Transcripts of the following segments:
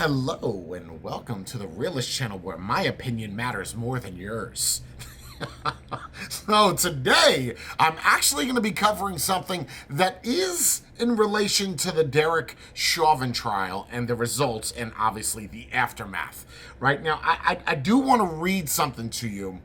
Hello and welcome to the Realist channel where my opinion matters more than yours. So today I'm actually going to be covering something that is in relation to the Derek Chauvin trial and the results and obviously the aftermath. Right now, I do want to read something to you.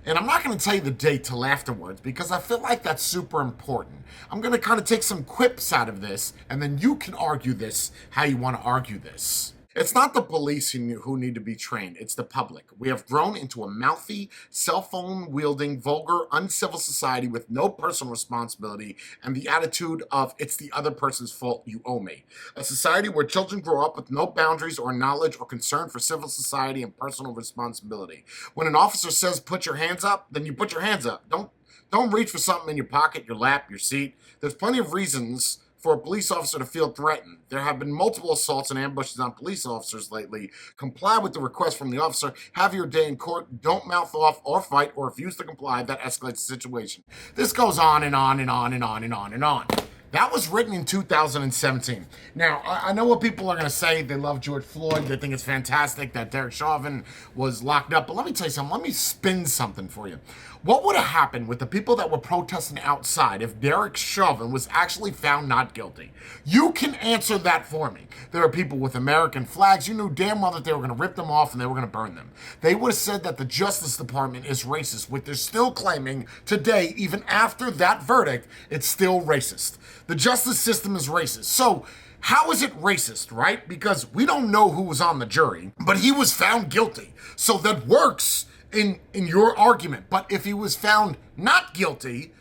And I'm not going to tell you the date till afterwards because I feel like that's super important. I'm going to kind of take some quips out of this, and then you can argue this how you want to argue this. It's not the police who need to be trained, it's the public. We have grown into a mouthy, cell phone wielding, vulgar, uncivil society with no personal responsibility and the attitude of it's the other person's fault, you owe me. A society where children grow up with no boundaries or knowledge or concern for civil society and personal responsibility. When an officer says put your hands up, then you put your hands up. Don't reach for something in your pocket, your lap, your seat. There's plenty of reasons for a police officer to feel threatened. There have been multiple assaults and ambushes on police officers lately. Comply with the request from the officer. Have your day in court. Don't mouth off or fight or refuse to comply. That escalates the situation. This goes on and on and on and on and on and on. That was written in 2017. Now, I know what people are going to say. They love George Floyd. They think it's fantastic that Derek Chauvin was locked up. But let me tell you something. Let me spin something for you. What would have happened with the people that were protesting outside if Derek Chauvin was actually found not guilty? You can answer that for me. There are people with American flags. You knew damn well that they were going to rip them off and they were going to burn them. They would have said that the Justice Department is racist, which they're still claiming today, even after that verdict, it's still racist. The justice system is racist. So, how is it racist, right? Because we don't know who was on the jury, but he was found guilty. So that works in your argument. But if he was found not guilty,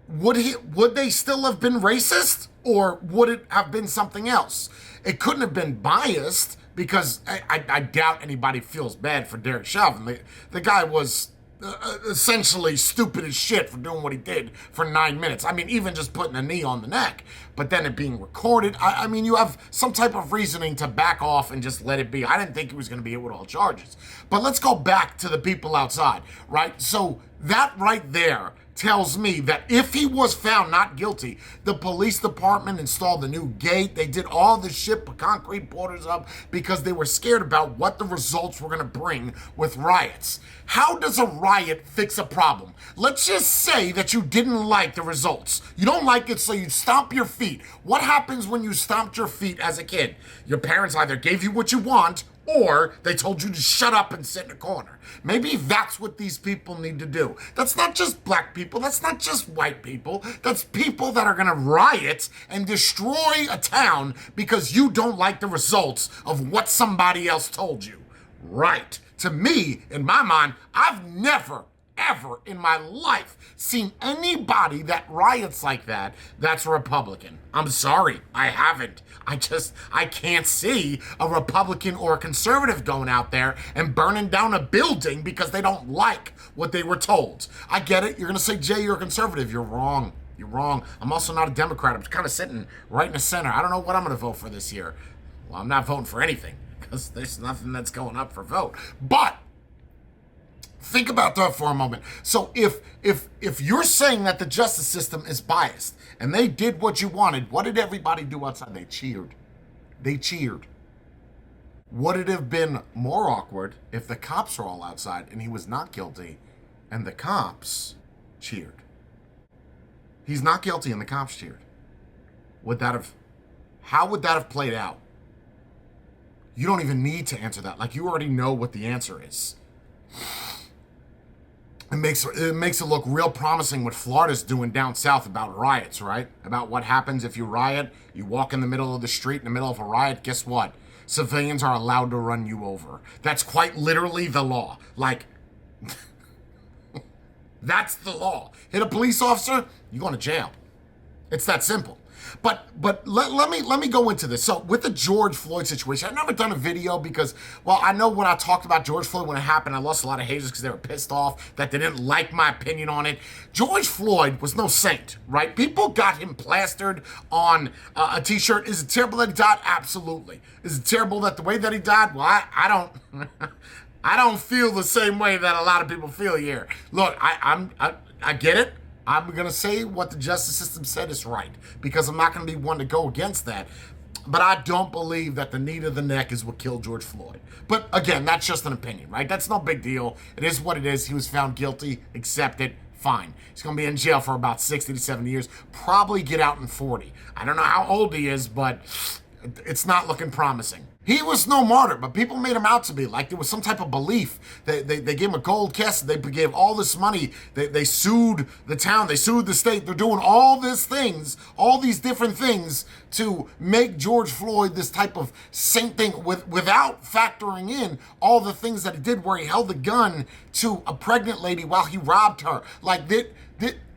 would they still have been racist? Or would it have been something else? It couldn't have been biased because I doubt anybody feels bad for Derek Chauvin. The guy was essentially stupid as shit for doing what he did for 9 minutes. I mean, even just putting a knee on the neck, but then it being recorded. I mean, you have some type of reasoning to back off and just let it be. I didn't think he was going to be hit with all charges. But let's go back to the people outside, right? So that right there tells me that if he was found not guilty, the police department installed a new gate. They did all the shit, put concrete borders up because they were scared about what the results were going to bring with riots. How does a riot fix a problem? Let's just say that you didn't like the results. You don't like it, so you stomp your feet. What happens when you stomped your feet as a kid? Your parents either gave you what you want or they told you to shut up and sit in a corner. Maybe that's what these people need to do. That's not just black people. That's not just white people. That's people that are going to riot and destroy a town because you don't like the results of what somebody else told you. Right. To me, in my mind, I've never ever in my life seen anybody that riots like that that's a Republican. I'm sorry, I haven't. I can't see a Republican or a conservative going out there and burning down a building because they don't like what they were told. I get it. You're going to say, Jay, you're a conservative. You're wrong. You're wrong. I'm also not a Democrat. I'm kind of sitting right in the center. I don't know what I'm going to vote for this year. Well, I'm not voting for anything because there's nothing that's going up for vote. But think about that for a moment. So if you're saying that the justice system is biased and they did what you wanted, what did everybody do outside? They cheered. They cheered. Would it have been more awkward if the cops were all outside and he was not guilty and the cops cheered? He's not guilty and the cops cheered. How would that have played out? You don't even need to answer that. Like, you already know what the answer is. It makes it look real promising what Florida's doing down south about riots, right? About what happens if you riot, you walk in the middle of the street in the middle of a riot, guess what? Civilians are allowed to run you over. That's quite literally the law. Like, that's the law. Hit a police officer, you're going to jail. It's that simple. But let me go into this. So with the George Floyd situation, I've never done a video because, well, I know when I talked about George Floyd when it happened, I lost a lot of haters because they were pissed off that they didn't like my opinion on it. George Floyd was no saint, right? People got him plastered on a t-shirt. Is it terrible that he died? Absolutely. Is it terrible that the way that he died? Well, I don't I don't feel the same way that a lot of people feel here. Look, I get it. I'm going to say what the justice system said is right because I'm not going to be one to go against that. But I don't believe that the knee to the neck is what killed George Floyd. But again, that's just an opinion, right? That's no big deal. It is what it is. He was found guilty. Accept it. Fine. He's going to be in jail for about 60 to 70 years. Probably get out in 40. I don't know how old he is, but it's not looking promising. He was no martyr, but people made him out to be like there was some type of belief. They gave him a gold casket. They gave all this money. They sued the town. They sued the state. They're doing all these things, all these different things to make George Floyd this type of saint thing without factoring in all the things that he did where he held the gun to a pregnant lady while he robbed her. Like that.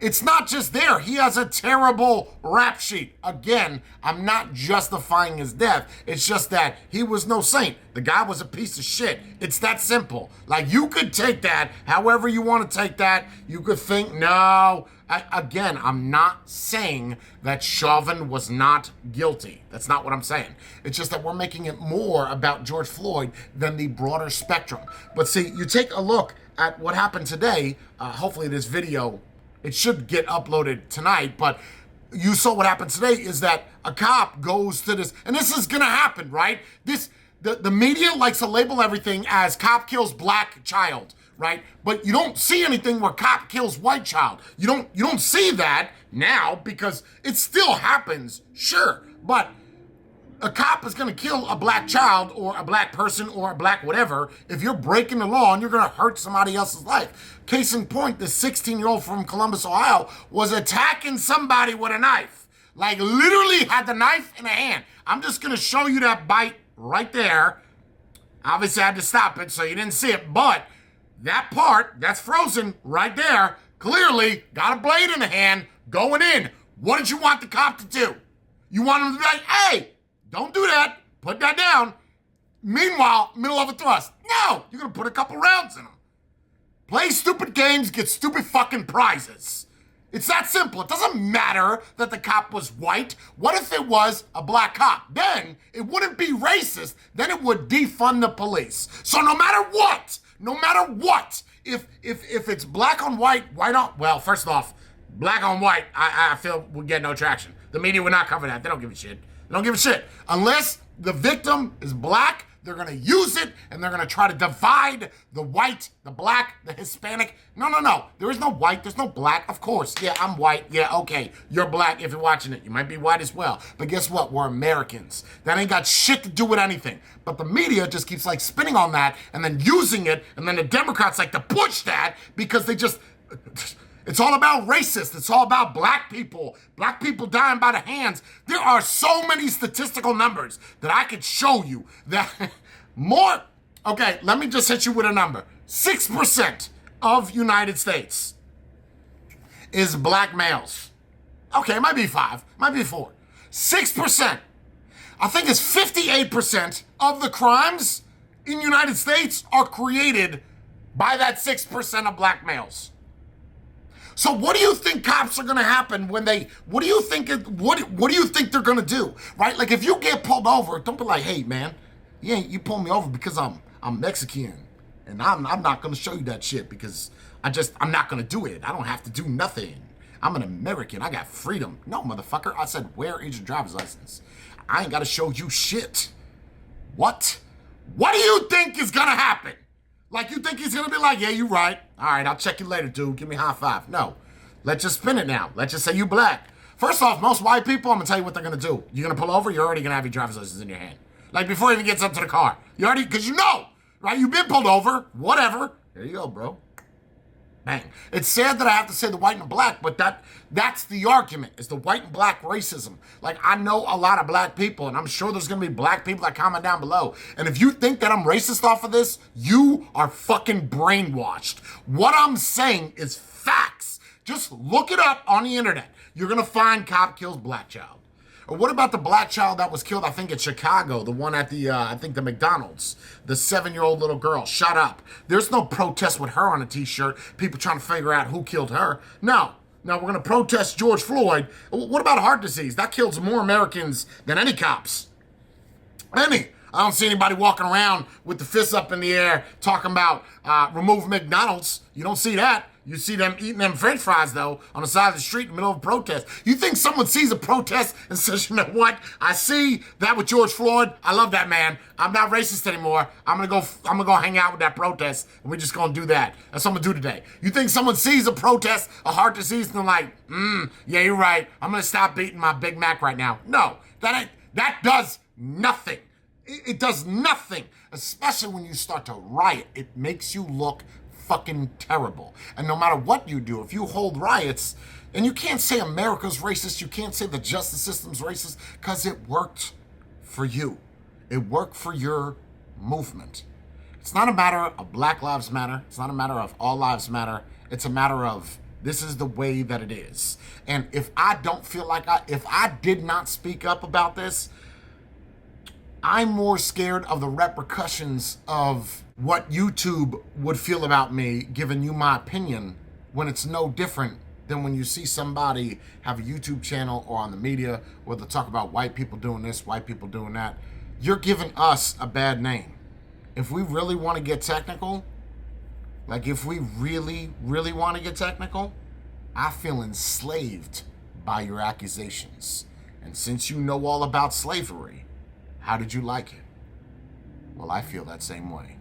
It's not just there. He has a terrible rap sheet. Again, I'm not justifying his death. It's just that he was no saint. The guy was a piece of shit. It's that simple. Like, you could take that however you want to take that. You could think, no. Again, I'm not saying that Chauvin was not guilty. That's not what I'm saying. It's just that we're making it more about George Floyd than the broader spectrum. But see, you take a look at what happened today. Hopefully this video, it should get uploaded tonight, but you saw what happened today is that a cop goes to this, and this is gonna happen, right? The media likes to label everything as cop kills black child, right? But you don't see anything where cop kills white child. You don't see that now because it still happens, sure, but a cop is going to kill a black child or a black person or a black whatever if you're breaking the law and you're going to hurt somebody else's life. Case in point, the 16-year-old from Columbus, Ohio, was attacking somebody with a knife. Like, literally had the knife in a hand. I'm just going to show you that bite right there. Obviously, I had to stop it so you didn't see it, but that part, that's frozen right there, clearly got a blade in the hand going in. What did you want the cop to do? You want him to be like, hey, don't do that. Put that down. Meanwhile, middle of a thrust. No, you're going to put a couple rounds in them. Play stupid games, get stupid fucking prizes. It's that simple. It doesn't matter that the cop was white. What if it was a black cop? Then it wouldn't be racist. Then it would defund the police. So no matter what, if it's black on white, white on, well, first off, black on white, I feel would get no traction. The media would not cover that. They don't give a shit. They don't give a shit. Unless the victim is black, they're going to use it, and they're going to try to divide the white, the black, the Hispanic. No. There is no white. There's no black. Of course. Yeah, I'm white. Yeah, okay. You're black if you're watching it. You might be white as well. But guess what? We're Americans. That ain't got shit to do with anything. But the media just keeps, like, spinning on that and then using it, and then the Democrats like to push that because they just... It's all about racist. It's all about black people dying by the hands. There are so many statistical numbers that I could show you that more. Okay, let me just hit you with a number. 6% of United States is black males. Okay, it might be 5, might be 4. 6%. I think it's 58% of the crimes in United States are created by that 6% of black males. So what do you think cops are going to happen when they, what do you think they're going to do, right? Like if you get pulled over, don't be like, hey man, you pulled me over because I'm Mexican and I'm not going to show you that shit because I'm not going to do it. I don't have to do nothing. I'm an American. I got freedom. No, motherfucker. I said, where is your driver's license? I ain't got to show you shit. What? What do you think is going to happen? Like, you think he's going to be like, yeah, you're right. All right, I'll check you later, dude. Give me a high five. No. Let's just spin it now. Let's just say you black. First off, most white people, I'm going to tell you what they're going to do. You're going to pull over, you're already going to have your driver's license in your hand. Like, before he even gets up to the car. You already, because you know, right? You've been pulled over, whatever. There you go, bro. Bang. It's sad that I have to say the white and black, but that's the argument, is the white and black racism. Like, I know a lot of black people, and I'm sure there's going to be black people that comment down below. And if you think that I'm racist off of this, you are fucking brainwashed. What I'm saying is facts. Just look it up on the internet. You're going to find cop kills black child. Or what about the black child that was killed, I think, in Chicago, the one at the, I think, the McDonald's, the 7-year-old little girl shot up. There's no protest with her on a t-shirt, people trying to figure out who killed her. No, we're going to protest George Floyd. What about heart disease? That kills more Americans than any cops. Any. I don't see anybody walking around with the fists up in the air talking about remove McDonald's. You don't see that. You see them eating them french fries, though, on the side of the street in the middle of a protest. You think someone sees a protest and says, you know what? I see that with George Floyd. I love that man. I'm not racist anymore. I'm gonna go hang out with that protest, and we're just gonna do that. That's what I'm gonna do today. You think someone sees a protest, a heart disease, and they're like, yeah, you're right. I'm gonna stop eating my Big Mac right now. No, that does nothing. It does nothing, especially when you start to riot. It makes you look fucking terrible. And no matter what you do, if you hold riots, and you can't say America's racist, you can't say the justice system's racist, because it worked for you. It worked for your movement. It's not a matter of Black Lives Matter. It's not a matter of All Lives Matter. It's a matter of this is the way that it is. And if I don't feel like if I did not speak up about this, I'm more scared of the repercussions of what YouTube would feel about me giving you my opinion, when it's no different than when you see somebody have a YouTube channel or on the media where they talk about white people doing this, white people doing that. You're giving us a bad name. If we really want to get technical, if we really, really want to get technical, I feel enslaved by your accusations. And since you know all about slavery, how did you like it? Well, I feel that same way.